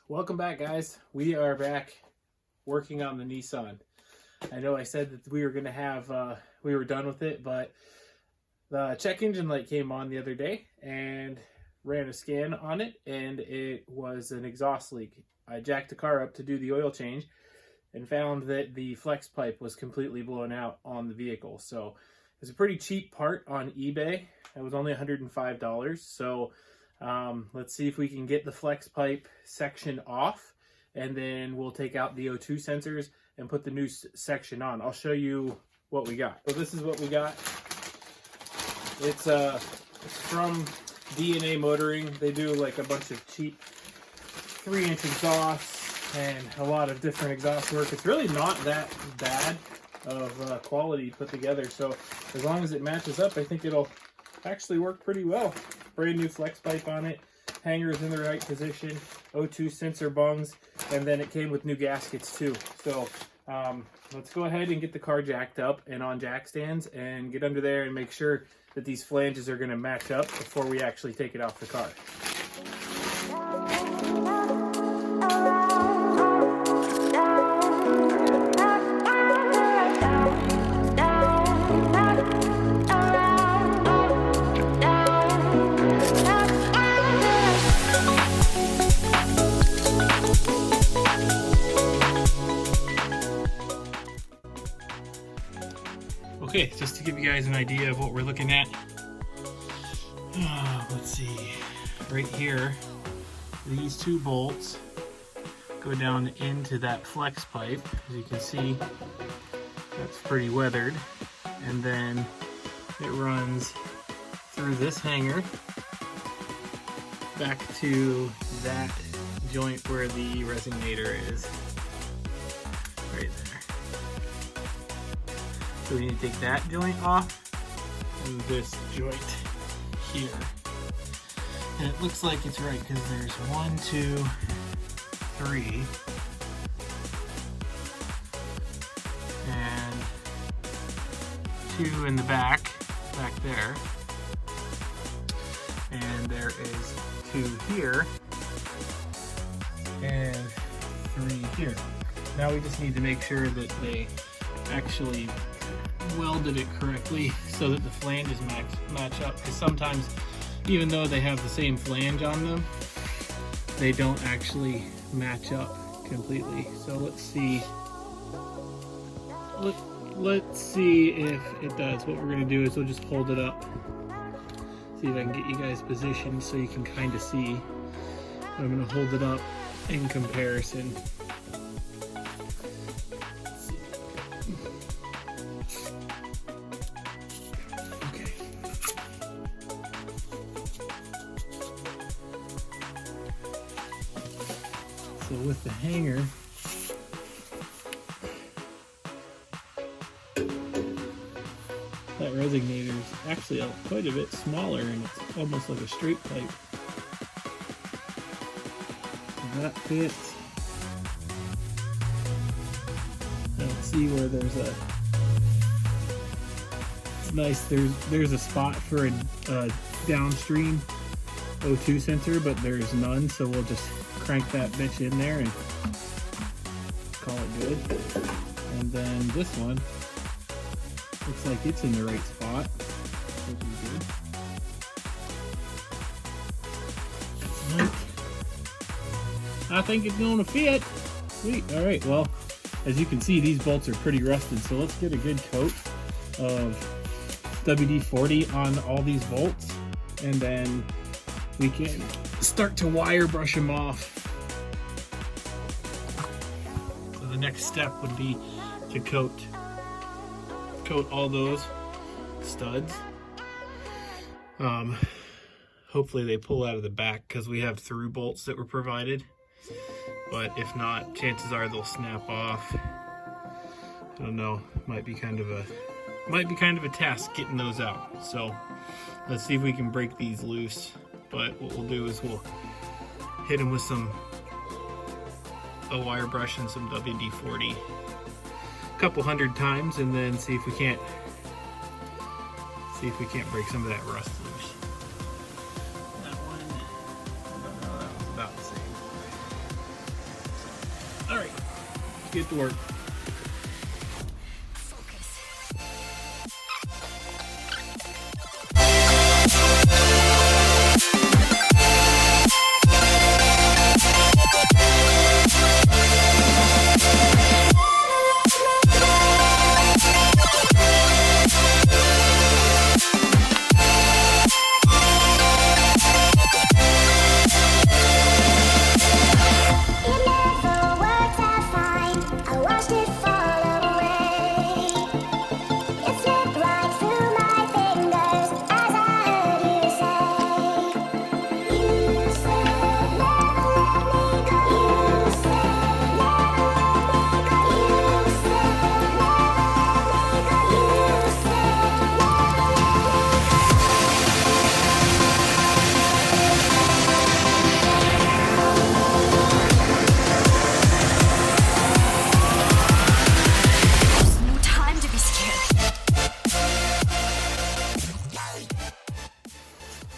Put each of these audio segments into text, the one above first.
Welcome back, guys. We are back working on the Nissan. I know I said that we were going to have, we were done with it, but the check engine light came on the other day and ran a scan on it, and it was an exhaust leak. I jacked the car up to do the oil change and found that the flex pipe was completely blown out on the vehicle. So it's a pretty cheap part on eBay. It was only $105. So let's see if we can get the flex pipe section off, and then we'll take out the O2 sensors and put the new section on. I'll show you what we got. So this is what we got. It's from DNA Motoring. They do like a bunch of cheap 3-inch exhausts and a lot of different exhaust work. It's really not that bad of quality put together. So as long as it matches up, I think it'll actually work pretty well. Brand new flex pipe on it, hangers in the right position, O2 sensor bungs, and then it came with new gaskets too. So let's go ahead and get the car jacked up and on jack stands and get under there and make sure that these flanges are going to match up before we actually take it off the car. Okay, just to give you guys an idea of what we're looking at. Let's see, right here, these two bolts go down into that flex pipe. As you can see, that's pretty weathered. And then it runs through this hanger back to that joint where the resonator is, right there. So we need to take that joint off and this joint here. And it looks like it's right because there's 1, 2, 3, and 2 in the back there. And there is 2 here and 3 here. Now we just need to make sure that they actually welded it correctly so that the flanges match up, because sometimes even though they have the same flange on them, they don't actually match up completely. So let's see if it does. What we're going to do is we'll just hold it up, see if I can get you guys positioned so you can kind of see. I'm going to hold it up in comparison. So with the hanger, that resonator is actually quite a bit smaller, and it's almost like a straight pipe. So that fits. I don't see where there's a. It's nice. There's a spot for a downstream O2 sensor, but there's none. So we'll just crank that bitch in there and call it good. And then this one looks like it's in the right spot, which is good. I think it's going to fit. Sweet. All right. Well, as you can see, these bolts are pretty rusted, so let's get a good coat of WD-40 on all these bolts, and then we can start to wire brush them off. So the next step would be to coat all those studs. Hopefully they pull out of the back because we have through bolts that were provided, but if not, chances are they'll snap off. I don't know, might be kind of a task getting those out. So let's see if we can break these loose. But what we'll do is we'll hit them with a wire brush and some WD-40 a couple hundred times, and then see if we can't break some of that rust loose. That one, I don't know, that one's about the same. get to work.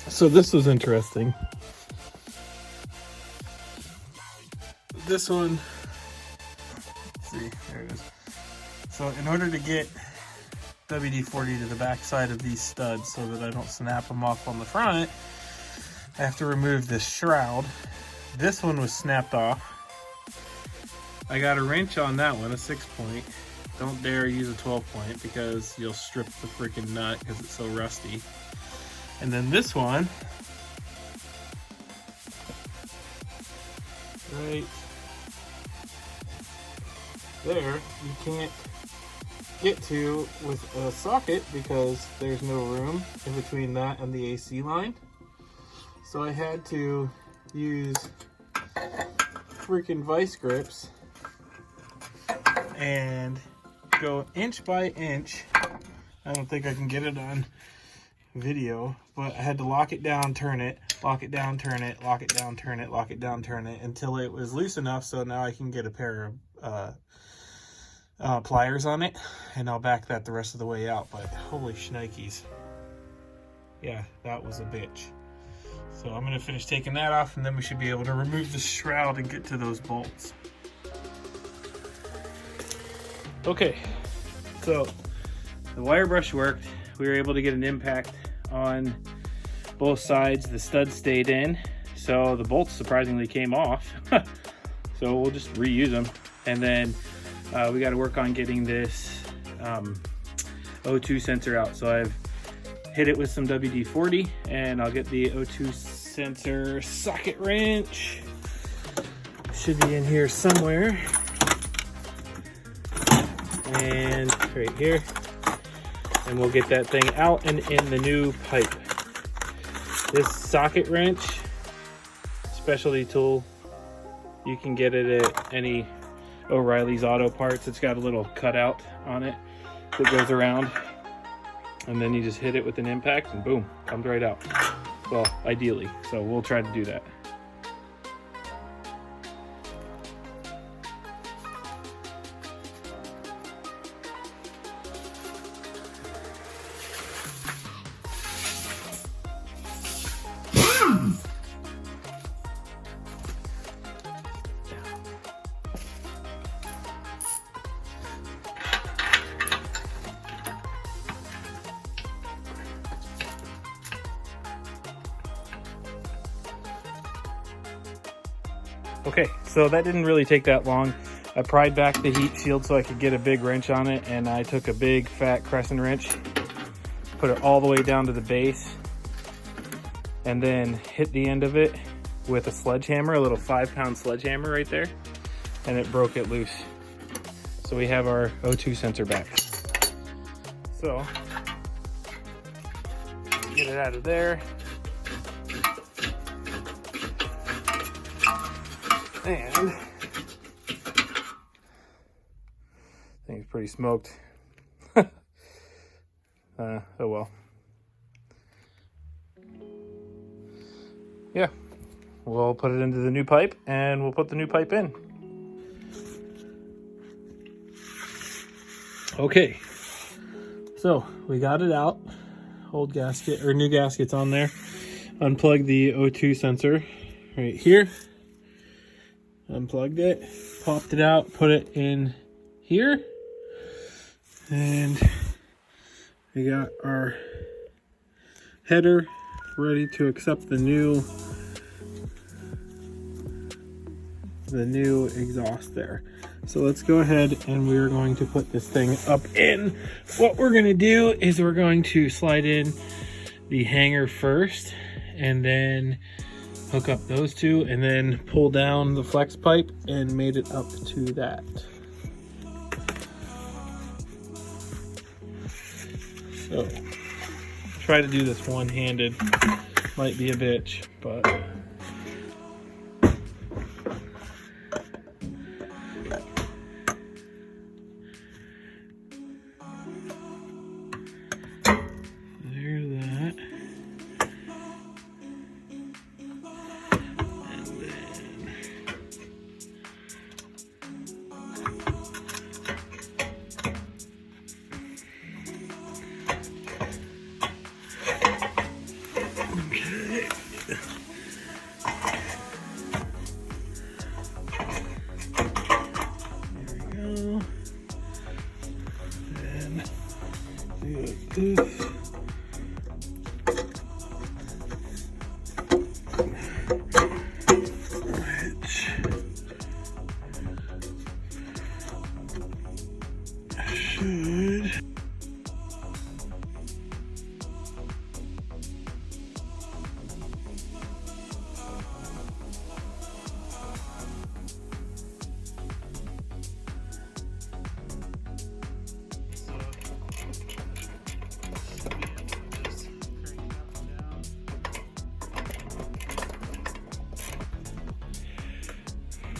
So this was interesting. This one, let's see, there it is. So in order to get WD-40 to the back side of these studs so that I don't snap them off on the front, I have to remove this shroud. This one was snapped off. I got a wrench on that one, a 6-point. Don't dare use a 12-point because you'll strip the freaking nut because it's so rusty. And then this one, right there, you can't get to with a socket because there's no room in between that and the AC line. So I had to use freaking vice grips and go inch by inch. I don't think I can get it on video, but I had to lock it down, turn it, lock it down, turn it, lock it down, turn it, lock it down, turn it until it was loose enough so now I can get a pair of pliers on it and I'll back that the rest of the way out. But holy shnikes, yeah, that was a bitch. So I'm gonna finish taking that off and then we should be able to remove the shroud and get to those bolts. Okay, so the wire brush worked. We were able to get an impact on both sides. The studs stayed in, so the bolts surprisingly came off. So we'll just reuse them. And then we got to work on getting this O2 sensor out. So I've hit it with some WD-40 and I'll get the O2 sensor socket wrench. Should be in here somewhere. And right here. And we'll get that thing out and in the new pipe. This socket wrench, specialty tool, you can get it at any O'Reilly's Auto Parts. It's got a little cutout on it that goes around, and then you just hit it with an impact and boom, comes right out. Well, ideally, so we'll try to do that. Okay, so that didn't really take that long. I pried back the heat shield so I could get a big wrench on it, and I took a big fat crescent wrench, put it all the way down to the base, and then hit the end of it with a sledgehammer, a little 5-pound sledgehammer right there, and it broke it loose. So we have our O2 sensor back. So, get it out of there. And thing's pretty smoked. Oh well. Yeah, we'll put it into the new pipe and we'll put the new pipe in. Okay, so we got it out. Old gasket or new gaskets on there. Unplug the O2 sensor right here. Unplugged it, popped it out, put it in here, and we got our header ready to accept the new exhaust there. So let's go ahead and we're going to put this thing up in. What we're going to do is we're going to slide in the hanger first and then hook up those two and then pull down the flex pipe and mate it up to that. So try to do this one-handed, might be a bitch, but this. Should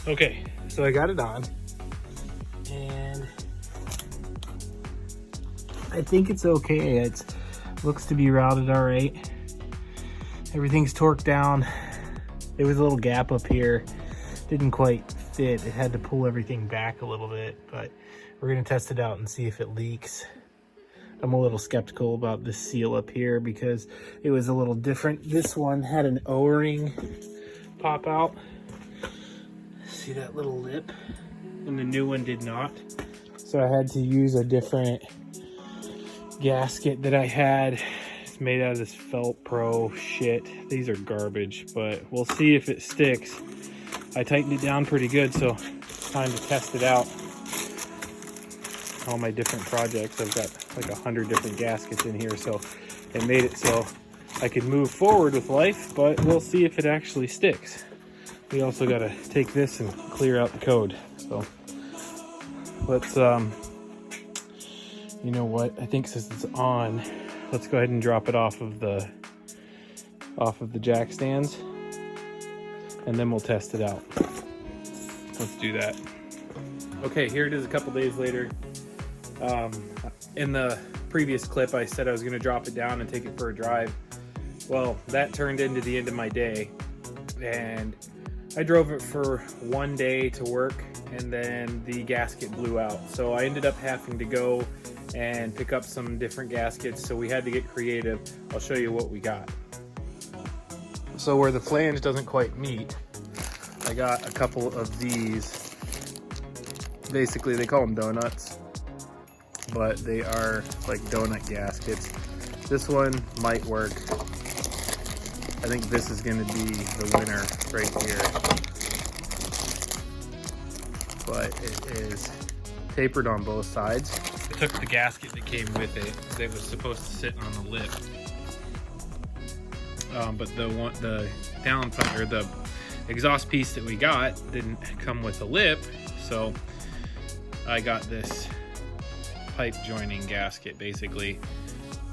okay, so I got it on, and I think it's okay. It looks to be routed all right. Everything's torqued down. There was a little gap up here. Didn't quite fit. It had to pull everything back a little bit, but we're gonna test it out and see if it leaks. I'm a little skeptical about this seal up here because it was a little different. This one had an O-ring pop out. See that little lip? And the new one did not. So I had to use a different gasket that I had. It's made out of this Felt Pro shit. These are garbage, but we'll see if it sticks. I tightened it down pretty good, so it's time to test it out. All my different projects, I've got like 100 different gaskets in here, so it made it so I could move forward with life, but we'll see if it actually sticks. We also got to take this and clear out the code. So let's, you know what? I think since it's on, let's go ahead and drop it off of the jack stands, and then we'll test it out. Let's do that. Okay, here it is a couple days later. In the previous clip, I said I was going to drop it down and take it for a drive. Well, that turned into the end of my day, and I drove it for one day to work, and then the gasket blew out. So I ended up having to go and pick up some different gaskets, so we had to get creative. I'll show you what we got. So where the flange doesn't quite meet, I got a couple of these. Basically, they call them donuts, but they are like donut gaskets. This one might work. I think this is going to be the winner right here. But it is tapered on both sides. I took the gasket that came with it. It was supposed to sit on the lip. But the downpipe, or the exhaust piece that we got, didn't come with a lip. So I got this pipe joining gasket basically.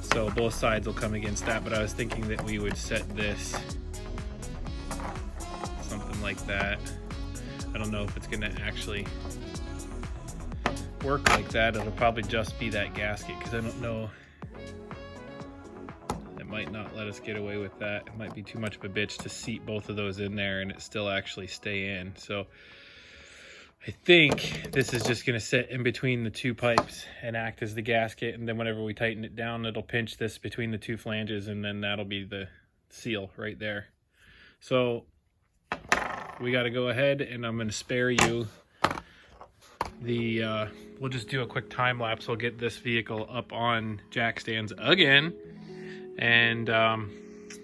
So both sides will come against that, but I was thinking that we would set this something like that. I don't know if it's gonna actually work like that. It'll probably just be that gasket, because I don't know. It might not let us get away with that. It might be too much of a bitch to seat both of those in there and it still actually stay in. So I think this is just going to sit in between the two pipes and act as the gasket, and then whenever we tighten it down, it'll pinch this between the two flanges, and then that'll be the seal right there. So we got to go ahead and I'm going to spare you the, we'll just do a quick time lapse. We'll get this vehicle up on jack stands again, and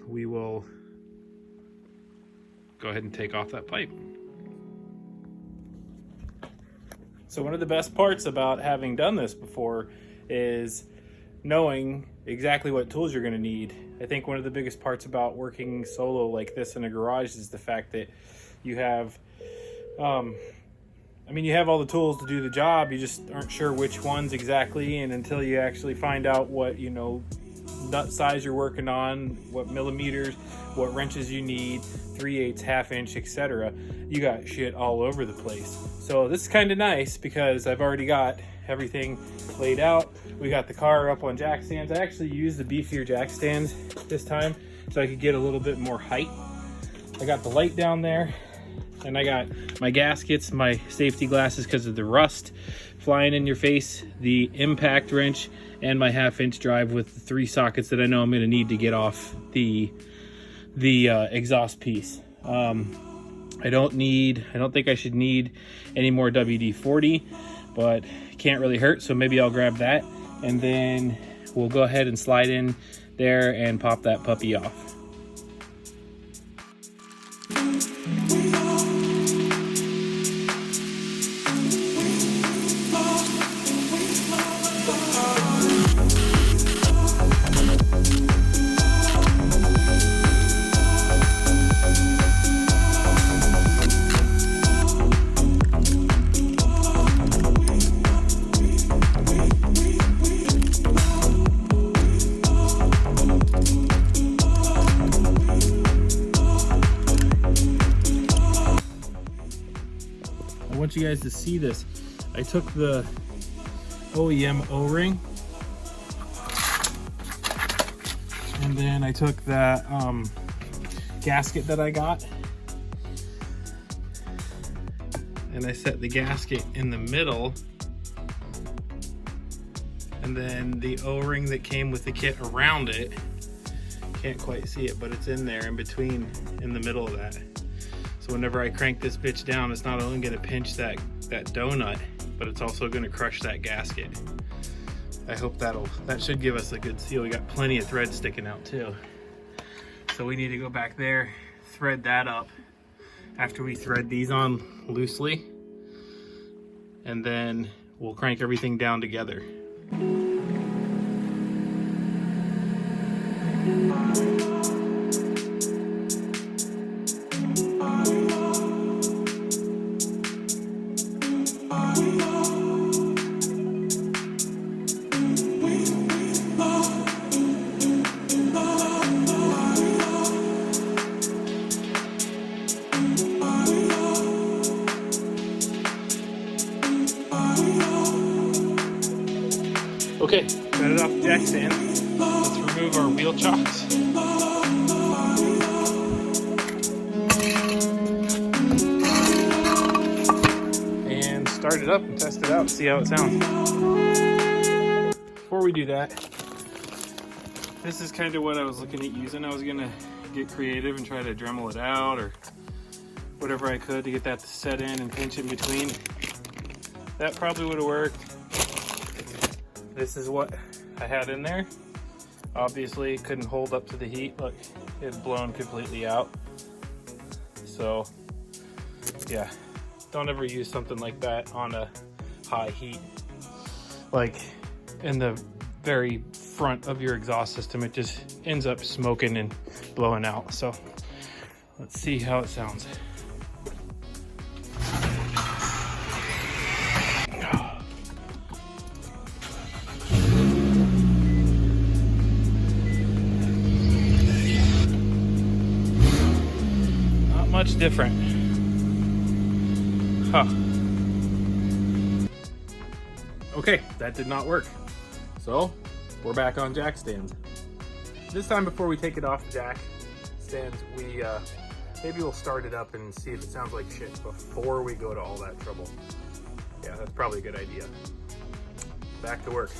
we will go ahead and take off that pipe. So one of the best parts about having done this before is knowing exactly what tools you're going to need. I think one of the biggest parts about working solo like this in a garage is the fact that you have, you have all the tools to do the job. You just aren't sure which ones exactly, and until you actually find out what, nut size you're working on, what millimeters, what wrenches you need, 3/8, ½ inch, etc., you got shit all over the place. So this is kind of nice because I've already got everything laid out. We got the car up on jack stands. I actually used the beefier jack stands this time so I could get a little bit more height. I got the light down there, and I got my gaskets, my safety glasses because of the rust flying in your face, the impact wrench, and my ½ inch drive with the 3 sockets that I know I'm going to need to get off the exhaust piece. I don't think I should need any more WD-40, but can't really hurt, so maybe I'll grab that, and then we'll go ahead and slide in there and pop that puppy off. I want you guys to see this. I took the OEM O-ring, and then I took that gasket that I got, and I set the gasket in the middle, and then the O-ring that came with the kit around it. Can't quite see it, but it's in there in between, in the middle of that. So whenever I crank this bitch down, it's not only going to pinch that donut, but it's also going to crush that gasket. I hope that should give us a good seal. We got plenty of thread sticking out too. So we need to go back there, thread that up after we thread these on loosely, and then we'll crank everything down together. Okay, got it off the jack stand. Let's remove our wheel chocks. And start it up and test it out and see how it sounds. Before we do that, this is kind of what I was looking at using. I was gonna get creative and try to Dremel it out or whatever I could to get that to set in and pinch in between. That probably would have worked. This is what I had in there. Obviously it couldn't hold up to the heat. Look, it's blown completely out. So yeah, don't ever use something like that on a high heat. Like in the very front of your exhaust system, it just ends up smoking and blowing out. So let's see how it sounds. Much different. Huh. Okay, that did not work. So, we're back on jack stands. This time before we take it off the jack stands, maybe we'll start it up and see if it sounds like shit before we go to all that trouble. Yeah, that's probably a good idea. Back to work.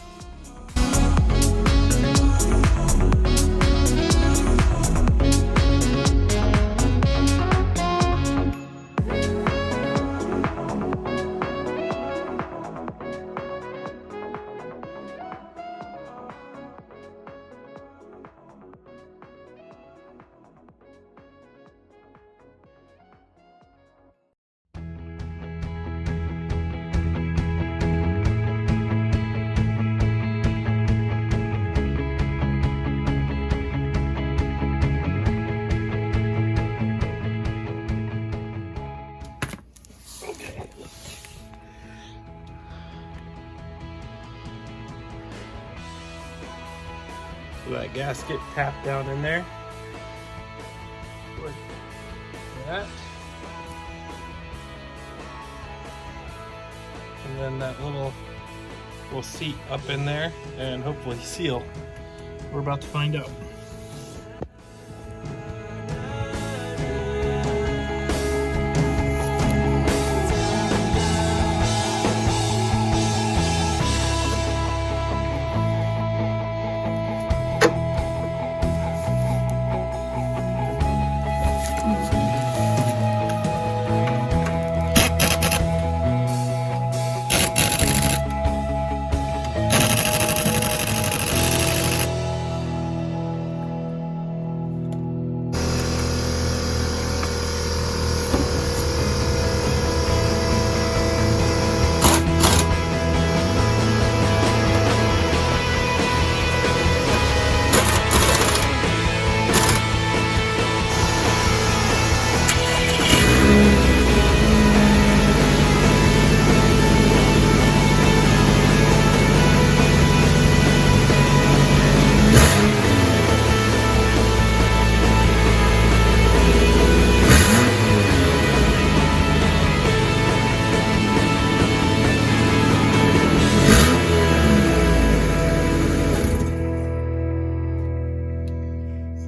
So that gasket tapped down in there. Like that. And then that little seat up in there and hopefully seal. We're about to find out.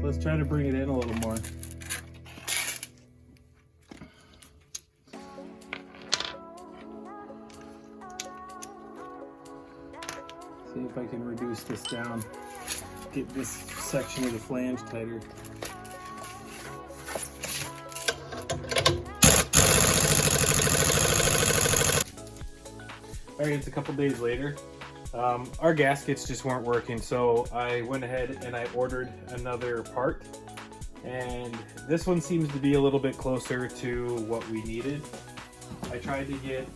Let's try to bring it in a little more. See if I can reduce this down. Get this section of the flange tighter. Alright, it's a couple days later. Our gaskets just weren't working, so I went ahead and I ordered another part, and this one seems to be a little bit closer to what we needed. I tried to get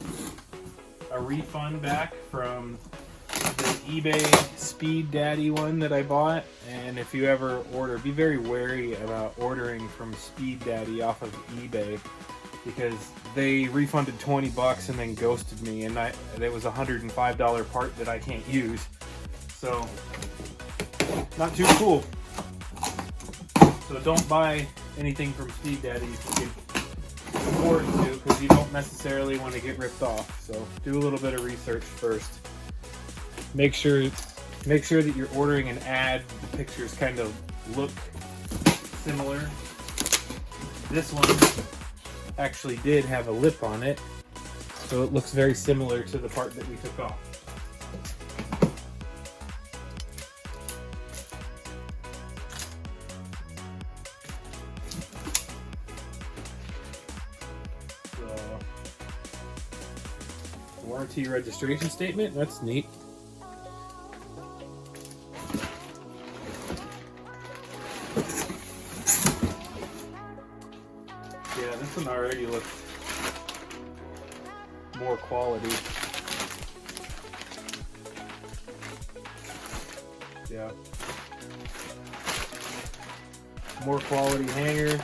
a refund back from the eBay Speed Daddy one that I bought, and if you ever order, be very wary about ordering from Speed Daddy off of eBay, because they refunded 20 bucks and then ghosted me, and it was a $105 part that I can't use. So, not too cool. So don't buy anything from Speed Daddy if you can afford to, because you don't necessarily want to get ripped off. So do a little bit of research first. Make sure that you're ordering an ad. The pictures kind of look similar. This one actually did have a lip on it, so it looks very similar to the part that we took off. So, warranty registration statement, that's neat. Yeah, this one already looks more quality. Yeah. More quality hanger.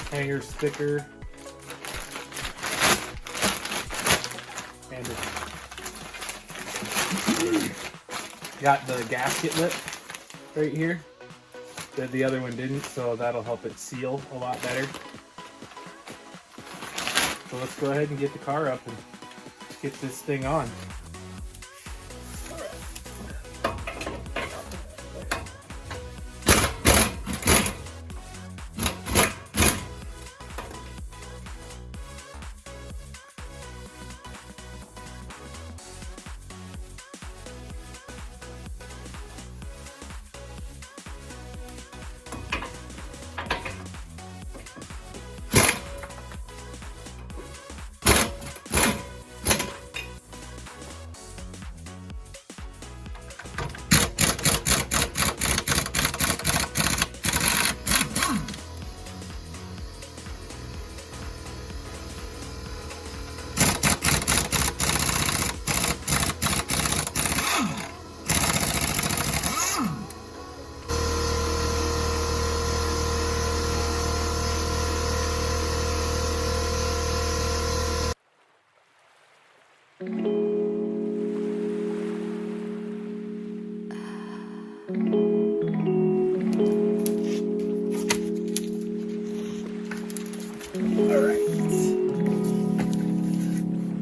Hanger's thicker. And it's got the gasket lip right here that the other one didn't, so that'll help it seal a lot better. So let's go ahead and get the car up and get this thing on.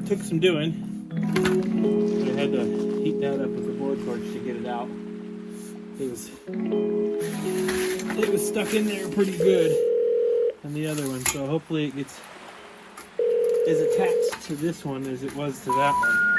took some doing. I had to heat that up with a blow torch to get it out. It was stuck in there pretty good on the other one, so hopefully it gets as attached to this one as it was to that one.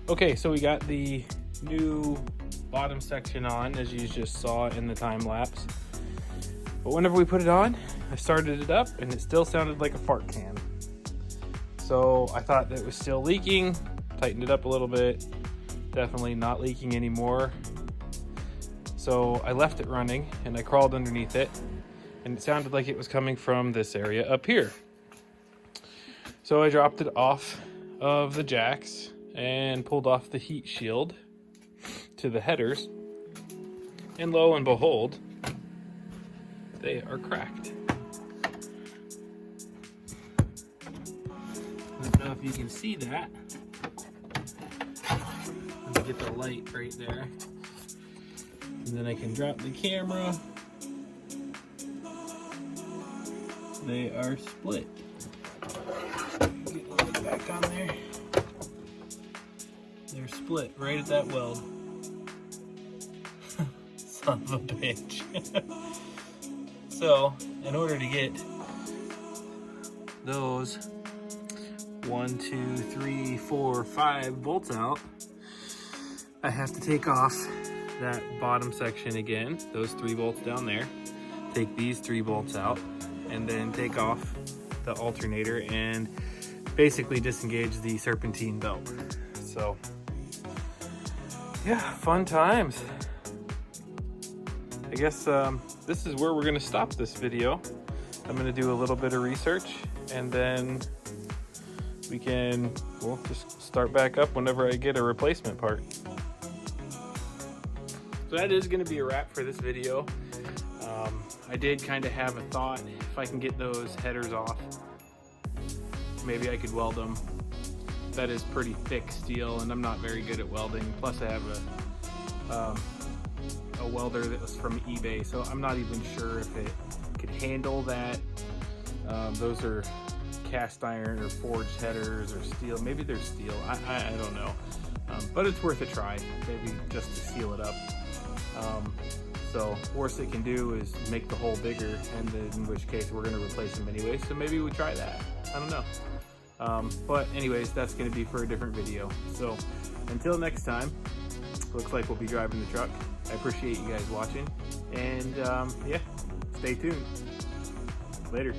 Okay, so we got the new bottom section on, as you just saw in the time lapse. But whenever we put it on, I started it up and it still sounded like a fart can. So I thought that it was still leaking, tightened it up a little bit, definitely not leaking anymore. So I left it running and I crawled underneath it and it sounded like it was coming from this area up here. So I dropped it off of the jacks and pulled off the heat shield to the headers, and lo and behold, they are cracked. I don't know if you can see that. Let me get the light right there. And then I can drop the camera. They are split. Get the light back on there. They're split right at that weld. Son of a bitch. So, in order to get those 1, 2, 3, 4, 5 bolts out, I have to take off that bottom section again, those 3 bolts down there, take these 3 bolts out, and then take off the alternator and basically disengage the serpentine belt. So, yeah, fun times. I guess this is where we're gonna stop this video. I'm gonna do a little bit of research and then we'll just start back up whenever I get a replacement part. So that is gonna be a wrap for this video. I did kind of have a thought, if I can get those headers off, maybe I could weld them. That is pretty thick steel and I'm not very good at welding. Plus I have a welder that was from eBay, so I'm not even sure if it could handle that. Those are cast iron or forged headers or steel. Maybe they're steel, I don't know. But it's worth a try, maybe just to seal it up. So worst it can do is make the hole bigger, and then in which case we're gonna replace them anyway, so maybe we try that. I don't know. But anyways, that's going to be for a different video. So until next time, looks like we'll be driving the truck. I appreciate you guys watching, and yeah, stay tuned. Later.